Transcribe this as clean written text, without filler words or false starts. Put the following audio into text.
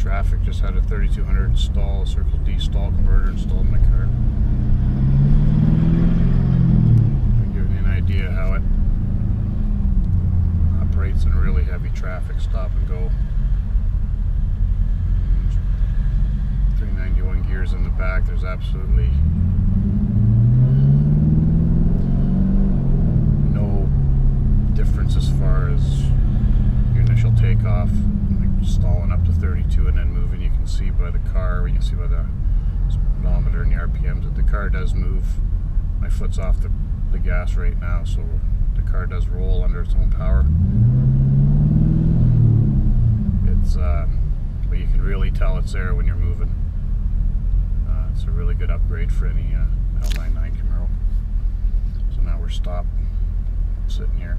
traffic. Just had a 3200 install, Circle D stall converter installed in my car. I'm giving you an idea how it operates in really heavy traffic, stop and go. 391 gears in the back. There's absolutely no difference as far as your initial takeoff, like stalling up to 32 and then moving. You can see by the car, you can see by the speedometer and the RPMs that the car does move. My foot's off the gas right now, so the car does roll under its own power. It's but you can really tell it's there when you're moving. It's a really good upgrade for any L99 Camaro. So now we're stopped, sitting here.